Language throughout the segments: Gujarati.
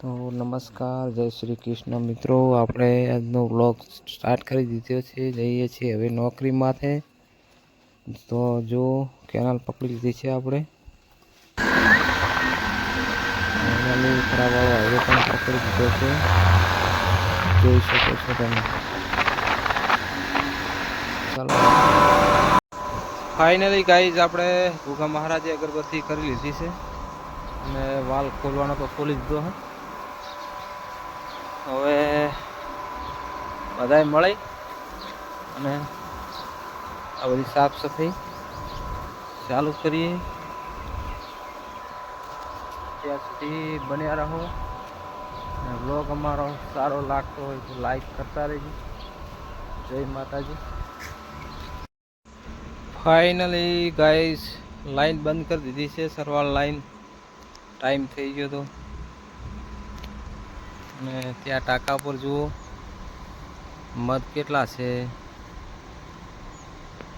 તો નમસ્કાર, જય શ્રી કૃષ્ણ મિત્રો. આપણે આજનો વ્લોગ સ્ટાર્ટ કરી દીધો છે. જઈએ છીએ હવે નોકરી માથે. તો જો કેનાલ પકડી લીધી છે આપણે. ફાઇનલી ખરાવાળો હવે પણ પકડી દીધો છે, જોઈ શકો છો તમે. ચાલો ફાઇનલી ગાઈઝ આપણે ભૂગા મહારાજે અગરબત્તી કરી લીધી છે અને વાલ ખોલવાનો તો ખોલી દીધો હે. હવે બધાય મળી અને આ બધી સાફ સફાઈ ચાલુ કરીએ. ત્યાં સુધી બન્યા રહો અને વ્લોગ અમારો સારો લાગતો હોય તો લાઈક કરતા રહેજો. જય માતાજી. ફાઇનલી ગાઈઝ લાઈન બંધ કરી દીધી છે, સરવાળ લાઈન. ટાઈમ થઈ ગયો તો અને ત્યાં ટાંકા પર જુઓ મધ કેટલા છે,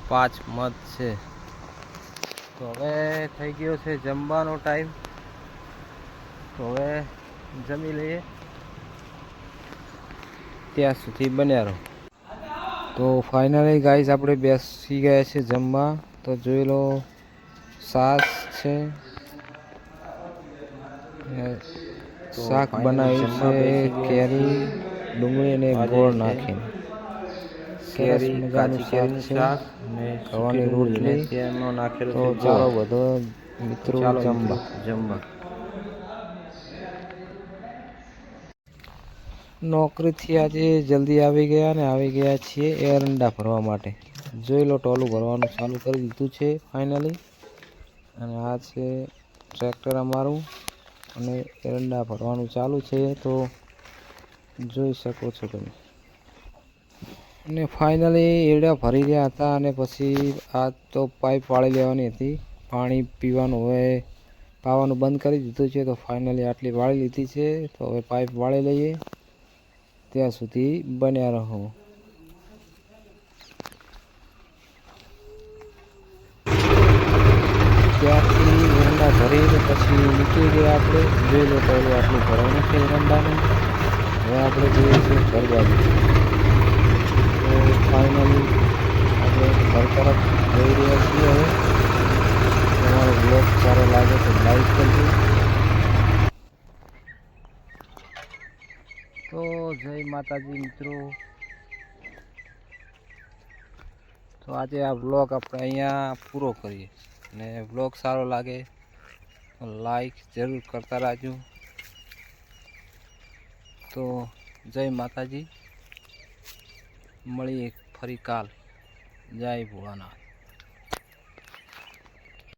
5 મધ છે. તો હવે થઈ ગયો છે જમવાનો ટાઈમ. તો હવે જમી લઈએ, ત્યાં સુધી બન્યા રહો. તો ફાઇનલી ગાઈઝ આપણે બેસી ગયા છે જમવા. તો જોઈ લો, છાશ છે, શાક બનાવ્યું છે કેરી, ડુંગળી અને ગોળ નાખીને. કેરી કાચી કેરીનું શાક અને ગવાની રોટલી. તો ચાલો બધો મિત્રો જમવા. નોકરીથી આજે જલ્દી આવી ગયા ને આવી ગયા છીએ એરંડા ભરવા માટે. જોઈ લો, ટોલું ભરવાનું ચાલુ કરી દીધું છે ફાઇનલી. અને આ છે ટ્રેક્ટર અમારું અને એરંડા ભરવાનું ચાલુ છે. તો જોઈ શકો છો તમે. અને ફાઇનલી એરંડા ભરી રહ્યા હતા અને પછી આ તો પાઇપ વાળી લેવાની હતી. પાણી પીવાનું હવે પાવાનું બંધ કરી દીધું છે. તો ફાઇનલી આટલી વાળી લીધી છે. તો હવે પાઇપ વાળી લઈએ, ત્યાં સુધી બન્યા રહો. ત્યાંથી એરંડા ભરીને પછી નીકળી ગયા આપણે. જોઈ લો, પહેલું આટલું ભરવાનું છે એરંડાનું. હવે આપણે જોઈએ છીએ ઘર બાજુ. તો ફાઇનલી આપણે ઘર તરફ જઈ રહ્યા છીએ. હવે તમારો બ્લોગ સારો લાગે તો લાઈક કરજો. તો જય માતાજી મિત્રો. તો આજે આ વ્લોગ આપણે અહીંયા પૂરો કરીએ. અને વ્લોગ સારો લાગે તો લાઈક જરૂર કરતા રહેજો. તો જય માતાજી, મળીએ ફરી કાલ. જય ભોળાનાથ.